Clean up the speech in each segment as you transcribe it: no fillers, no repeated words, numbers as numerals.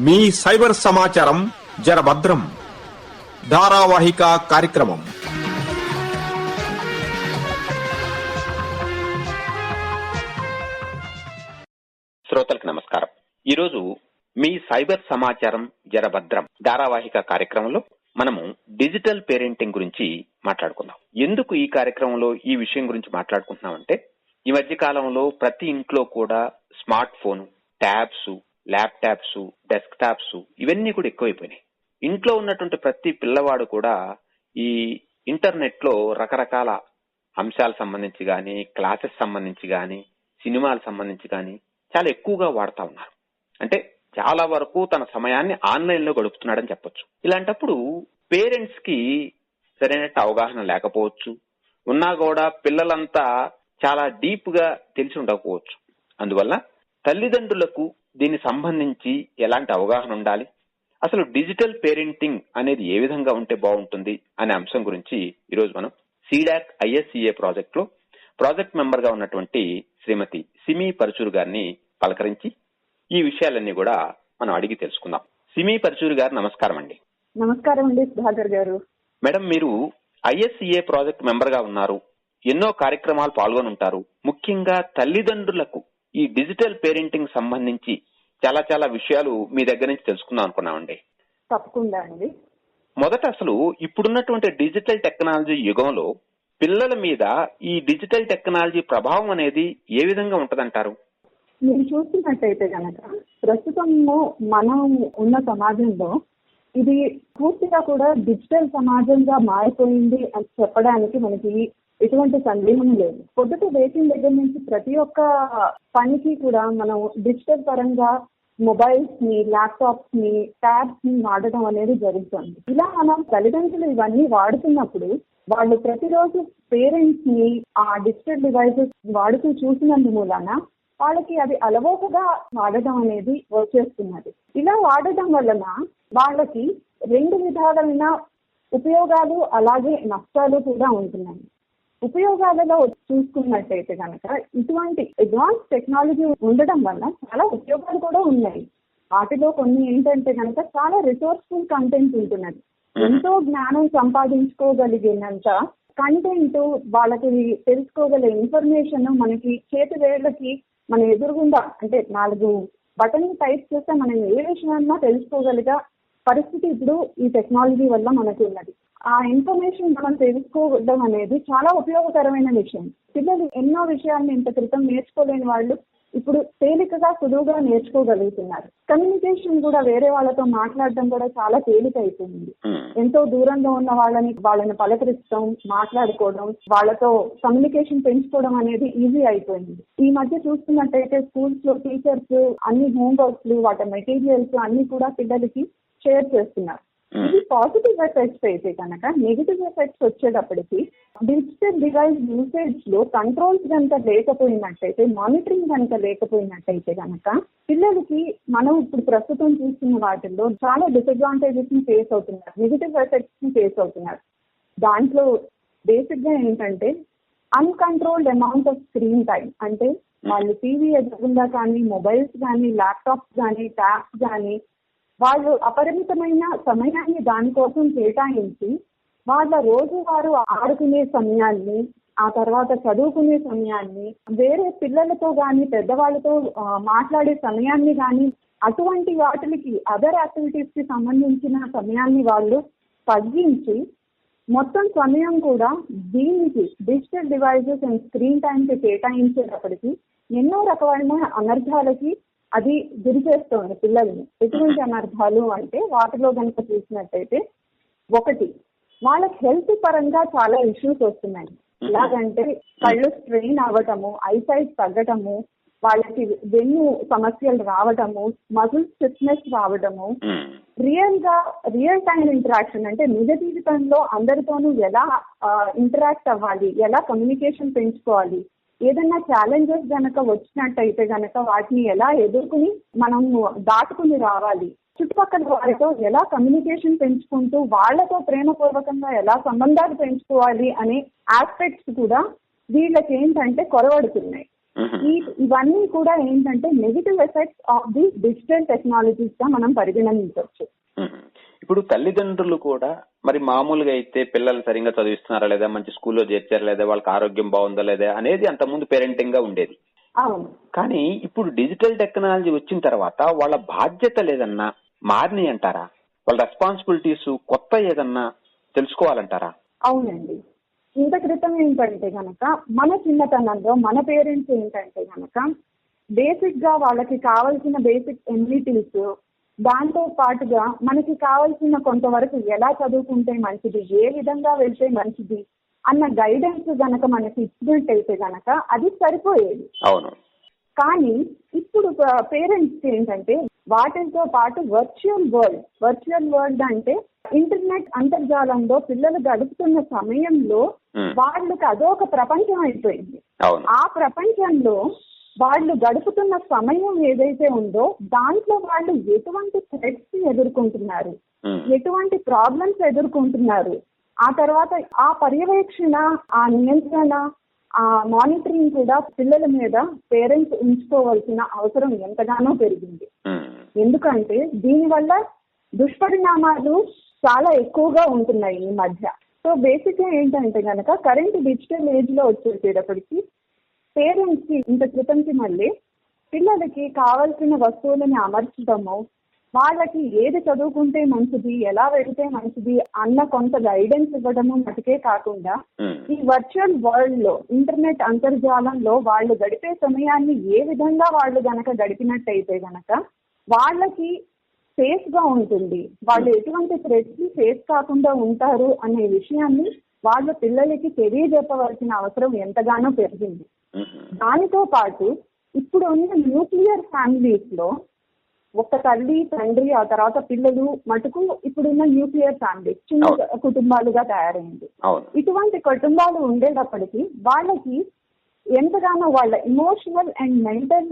మీ cyber సమాచారం జరభద్రం ధారావాహిక కార్యక్రమం. శ్రోతలకు నమస్కారం. ఈరోజు మీ సైబర్ సమాచారం జరభద్రం ధారావాహిక కార్యక్రమంలో మనము డిజిటల్ పేరెంటింగ్ గురించి మాట్లాడుకుందాం. ఎందుకు ఈ కార్యక్రమంలో ఈ విషయం గురించి మాట్లాడుకుంటున్నామంటే, ఈ మధ్య కాలంలో ప్రతి ఇంట్లో కూడా smart phone, tabs, laptops, desk tops ఇవన్నీ కూడా ఎక్కువైపోయినాయి. ఇంట్లో ఉన్నటువంటి ప్రతి పిల్లవాడు కూడా ఈ ఇంటర్నెట్ లో రకరకాల అంశాలకు సంబంధించి కానీ, క్లాసెస్ సంబంధించి కానీ, సినిమాలకు సంబంధించి కానీ చాలా ఎక్కువగా వాడుతూ ఉన్నారు. అంటే చాలా వరకు తన సమయాన్ని ఆన్లైన్ లో గడుపుతున్నాడని చెప్పొచ్చు. ఇలాంటప్పుడు పేరెంట్స్ కి సరైన అవగాహన లేకపోవచ్చు, ఉన్నా కూడా పిల్లలంతా చాలా డీప్ గా తెలిసి ఉండకపోవచ్చు. అందువల్ల తల్లిదండ్రులకు దీనికి సంబంధించి ఎలాంటి అవగాహన ఉండాలి, అసలు డిజిటల్ పేరెంటింగ్ అనేది ఏ విధంగా ఉంటే బాగుంటుంది అనే అంశం గురించి ఈరోజు మనం సీడాక్ ISCA ప్రాజెక్ట్ లో ప్రాజెక్ట్ మెంబర్ గా ఉన్నటువంటి శ్రీమతి సిమి పరుచూరు గారిని పలకరించి ఈ విషయాలన్నీ కూడా మనం అడిగి తెలుసుకుందాం. సిమి పరుచూరు గారు నమస్కారం అండి. నమస్కారం అండి సుధాకర్ గారు. మేడం, మీరు ISCA ప్రాజెక్ట్ మెంబర్ గా ఉన్నారు, ఎన్నో కార్యక్రమాలు పాల్గొని ఉంటారు. ముఖ్యంగా తల్లిదండ్రులకు ఈ డిజిటల్ పేరెంటింగ్ సంబంధించి చాలా చాలా విషయాలు మీ దగ్గర నుంచి తెలుసుకుందాం అనుకున్నామండి. తప్పకుండా అండి. మొదట అసలు ఇప్పుడున్నటువంటి డిజిటల్ టెక్నాలజీ యుగంలో పిల్లల మీద ఈ డిజిటల్ టెక్నాలజీ ప్రభావం అనేది ఏ విధంగా ఉంటదంటారు? మీరు చూస్తున్నట్టయితే కనుక ప్రస్తుతం మనం ఉన్న సమాజంలో ఇది పూర్తిగా కూడా డిజిటల్ సమాజంగా మారిపోయింది అని చెప్పడానికి మనకి ఎటువంటి సందేహం లేదు. పొద్దుట లేచిన దగ్గర నుంచి ప్రతి ఒక్క పనికి కూడా మనం డిజిటల్ పరంగా మొబైల్స్ ని, ల్యాప్టాప్స్ ని, ట్యాబ్స్ ని వాడటం అనేది జరుగుతుంది. ఇలా మనం తల్లిదండ్రులు ఇవన్నీ వాడుతున్నప్పుడు వాళ్ళు ప్రతిరోజు పేరెంట్స్ ని ఆ డిజిటల్ డివైసెస్ వాడుతూ చూసినందు మూలాన వాళ్ళకి అది అలవోకగా వాడటం అనేది వచ్చేస్తున్నది. ఇలా వాడటం వలన వాళ్ళకి రెండు విధాలైన ఉపయోగాలు అలాగే నష్టాలు కూడా ఉంటున్నాయి. ఉపయోగాలలో చూసుకున్నట్టయితే కనుక ఇటువంటి అడ్వాన్స్ టెక్నాలజీ ఉండడం వల్ల చాలా ఉపయోగాలు కూడా ఉన్నాయి. వాటిలో కొన్ని ఏంటంటే కనుక చాలా రిసోర్స్ఫుల్ కంటెంట్ ఉంటున్నది. ఎంతో జ్ఞానం సంపాదించుకోగలిగినంత కంటెంట్, వాళ్ళకి తెలుసుకోగల ఇన్ఫర్మేషన్ మనకి చేతి వేళ్ళకి మన ఎదురుగుండా, అంటే 4 బటన్ టైప్ చేస్తే మనం ఏ విషయాన్నా తెలుసుకోగలిగే పరిస్థితి ఇప్పుడు ఈ టెక్నాలజీ వల్ల మనకు ఉన్నది. ఆ ఇన్ఫర్మేషన్ మనం తెలుసుకోవడం అనేది చాలా ఉపయోగకరమైన విషయం. పిల్లలు ఎన్నో విషయాలను ఇంత క్రితం నేర్చుకోలేని వాళ్ళు ఇప్పుడు తేలికగా సులువుగా నేర్చుకోగలుగుతున్నారు. కమ్యూనికేషన్ కూడా వేరే వాళ్ళతో మాట్లాడడం కూడా చాలా తేలిక అయిపోయింది. ఎంతో దూరంలో ఉన్న వాళ్ళని పలకరించడం, మాట్లాడుకోవడం, వాళ్ళతో కమ్యూనికేషన్ పెంచుకోవడం అనేది ఈజీ అయిపోయింది. ఈ మధ్య చూస్తున్నట్టయితే స్కూల్స్ లో టీచర్స్ అన్ని హోంవర్క్స్, వాటి మెటీరియల్స్ అన్ని కూడా పిల్లలకి షేర్ చేస్తున్నారు. ఇది పాజిటివ్ ఎఫెక్ట్స్ అయితే కనుక నెగిటివ్ ఎఫెక్ట్స్ వచ్చేటప్పటికి డిజిటల్ డివైస్ యూసేజ్ లో కంట్రోల్స్ కనుక లేకపోయినట్టయితే, మానిటరింగ్ కనుక లేకపోయినట్టయితే కనుక పిల్లలకి మనం ఇప్పుడు ప్రస్తుతం చూస్తున్న వాటిల్లో చాలా డిసడ్వాంటేజెస్ ని ఫేస్ అవుతున్నారు, నెగిటివ్ ఎఫెక్ట్స్ ని ఫేస్ అవుతున్నారు. దాంట్లో బేసిక్ గా ఏంటంటే uncontrolled amount off screen time. అంటే వాళ్ళు టీవీ ఎదురుగుండా కానీ, మొబైల్స్ కానీ, ల్యాప్టాప్స్ కానీ, ట్యాబ్స్ కానీ వాళ్ళు అపరిమితమైన సమయాన్ని దానికోసం కేటాయించి వాళ్ళ రోజువారు ఆడుకునే సమయాన్ని, ఆ తర్వాత చదువుకునే సమయాన్ని, వేరే పిల్లలతో కానీ పెద్దవాళ్ళతో మాట్లాడే సమయాన్ని కానీ, అటువంటి వాటికి అదర్ యాక్టివిటీస్ కి సంబంధించిన సమయాన్ని వాళ్ళు తగ్గించి మొత్తం సమయం కూడా దీనికి digital devices and screen time కి కేటాయించేటప్పటికి ఎన్నో రకమైన అనర్థాలకి అది గురి చేస్తోంది పిల్లల్ని. ఎటువంటి అనర్థాలు అంటే వాటిలో కనుక చూసినట్టయితే, ఒకటి, వాళ్ళకి హెల్త్ పరంగా చాలా ఇష్యూస్ వస్తున్నాయి. ఎలాగంటే కళ్ళు స్ట్రెయిన్ అవ్వటము, ఐసైట్ తగ్గటము, వాళ్ళకి వెన్ను సమస్యలు రావటము, మజిల్ స్టిఫ్నెస్ రావటము, రియల్ టైం ఇంటరాక్షన్ అంటే నిజ జీవితంలో అందరితోనూ ఎలా ఇంటరాక్ట్ అవ్వాలి, ఎలా కమ్యూనికేషన్ పెంచుకోవాలి, ఏదైనా ఛాలెంజెస్ గనక వచ్చినట్టయితే గనక వాటిని ఎలా ఎదుర్కొని మనం దాటుకుని రావాలి, చుట్టుపక్కల వారితో ఎలా కమ్యూనికేషన్ పెంచుకుంటూ వాళ్లతో ప్రేమపూర్వకంగా ఎలా సంబంధాలు పెంచుకోవాలి అనే ఆస్పెక్ట్స్ కూడా వీళ్ళకి ఏంటంటే కొరవడుతున్నాయి. ఇవన్నీ కూడా ఏంటంటే negative effects of the digital technologies గా మనం పరిగణించవచ్చు. ఇప్పుడు తల్లిదండ్రులు కూడా మరి మామూలుగా అయితే పిల్లలు సరిగ్గా చదివిస్తున్నారా లేదా, మంచి స్కూల్లో చేర్చారా లేదా, వాళ్ళకి ఆరోగ్యం బాగుందా లేదా అనేది అంతకుముందు పేరెంటింగ్ గా ఉండేది. అవును. కానీ ఇప్పుడు డిజిటల్ టెక్నాలజీ వచ్చిన తర్వాత వాళ్ళ బాధ్యతలు ఏదన్నా మారినాయి అంటారా? వాళ్ళ రెస్పాన్సిబిలిటీస్ కొత్త ఏదన్నా తెలుసుకోవాలంటారా? అవునండి. ఇంత క్రితం ఏంటంటే గనక మన చిన్నతనంలో మన పేరెంట్స్ ఏంటంటే గనక బేసిక్ గా వాళ్ళకి కావాల్సిన బేసిక్ ఎమ్యూనిటీస్, దాంతో పాటుగా మనకి కావాల్సిన కొంతవరకు ఎలా చదువుకుంటే మంచిది, ఏ విధంగా వెళ్తే మంచిది అన్న గైడెన్స్ గనక మనకి ఇచ్చినట్టయితే గనక అది సరిపోయేది. అవును. కానీ ఇప్పుడు పేరెంట్స్ ఏంటంటే వాటితో పాటు వర్చువల్ వరల్డ్ అంటే ఇంటర్నెట్ అంతర్జాలంలో పిల్లలు గడుపుతున్న సమయంలో వాళ్ళకి అదొక ప్రపంచం అయిపోయింది. ఆ ప్రపంచంలో వాళ్ళు గడుపుతున్న సమయం ఏదైతే ఉందో దాంట్లో వాళ్ళు ఎటువంటి థ్రెట్స్ ఎదుర్కొంటున్నారు, ఎటువంటి ప్రాబ్లమ్స్ ఎదుర్కొంటున్నారు, ఆ తర్వాత ఆ పర్యవేక్షణ, ఆ నియంత్రణ, ఆ మానిటరింగ్ కూడా పిల్లల మీద పేరెంట్స్ ఉంచుకోవాల్సిన అవసరం ఎంతగానో పెరిగింది. ఎందుకంటే దీనివల్ల దుష్పరిణామాలు చాలా ఎక్కువగా ఉంటున్నాయి ఈ మధ్య. సో బేసిక్ గా ఏంటంటే గనక కరెంట్ డిజిటల్ ఏజ్ లో వచ్చేసేటప్పటికి పేరెంట్స్ కి ఇంత క్రితంకి మళ్ళీ పిల్లలకి కావాల్సిన వస్తువులని అమర్చడము, వాళ్ళకి ఏది చదువుకుంటే మంచిది, ఎలా వెళితే మంచిది అన్న కొంత గైడెన్స్ ఇవ్వడము మటుకే కాకుండా ఈ వర్చువల్ వరల్డ్ లో ఇంటర్నెట్ అంతర్జాలంలో వాళ్ళు గడిపే సమయాన్ని ఏ విధంగా వాళ్ళు గనక గడిపినట్టయితే గనక వాళ్ళకి సేఫ్ గా ఉంటుంది, వాళ్ళు ఎటువంటి థ్రెట్స్ ని ఫేస్ కాకుండా ఉంటారు అనే విషయాన్ని వాళ్ళ పిల్లలకి తెలియజెప్పవలసిన అవసరం ఎంతగానో పెరిగింది. దానితో పాటు ఇప్పుడు ఉన్న న్యూక్లియర్ ఫ్యామిలీస్ లో ఒక తల్లి, తండ్రి, ఆ తర్వాత పిల్లలు మటుకు ఇప్పుడున్న న్యూక్లియర్ ఫ్యామిలీస్ చిన్న కుటుంబాలుగా తయారైంది. ఇటువంటి కుటుంబాలు ఉండేటప్పటికీ వాళ్ళకి ఎంతగానో వాళ్ళ ఇమోషనల్ అండ్ మెంటల్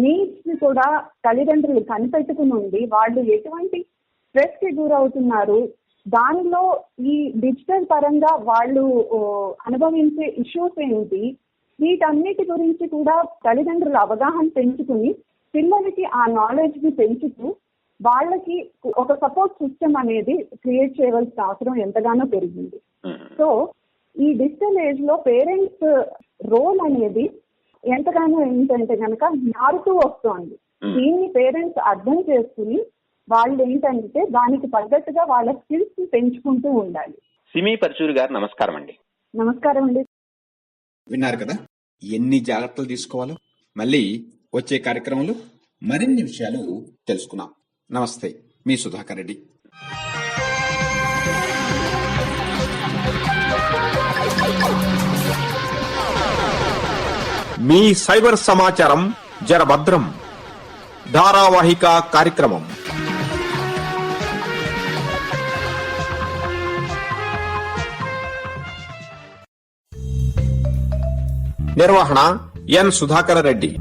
నీడ్స్ ని కూడా తల్లిదండ్రులు కనిపెట్టుకుని ఉండి వాళ్ళు ఎటువంటి స్ట్రెస్ కి గురవుతున్నారు, దానిలో ఈ డిజిటల్ పరంగా వాళ్ళు అనుభవించే ఇష్యూస్ ఏంటి, వీటన్నిటి గురించి కూడా తల్లిదండ్రులు అవగాహన పెంచుకుని పిల్లలకి ఆ నాలెడ్జ్ ని పెంచుతూ వాళ్ళకి ఒక సపోర్ట్ సిస్టమ్ అనేది క్రియేట్ చేయవలసిన అవసరం ఎంతగానో పెరిగింది. సో ఈ డిజిటల్ ఏజ్ లో పేరెంట్స్ రోల్ అనేది ఎంతగానో ఏంటంటే కనుక మారుతూ వస్తోంది. దీన్ని పేరెంట్స్ అర్థం చేసుకుని వాళ్ళు ఏంటంటే దానికి తగ్గట్టుగా వాళ్ళ స్కిల్స్ ని పెంచుకుంటూ ఉండాలి. సిమి పరచూరి గారు నమస్కారం అండి. నమస్కారం అండి. విన్నారు కదా ఎన్ని జాగ్రత్తలు తీసుకోవాలో. మళ్ళీ వచ్చే కార్యక్రమంలో మరిన్ని విషయాలు తెలుసుకున్నాం. నమస్తే, మీ సుధాకర్ రెడ్డి. మీ సైబర్ సమాచారం జరభద్రం ధారావాహిక కార్యక్రమం. నిర్వహణ ఎన్ సుధాకర్ రెడ్డి.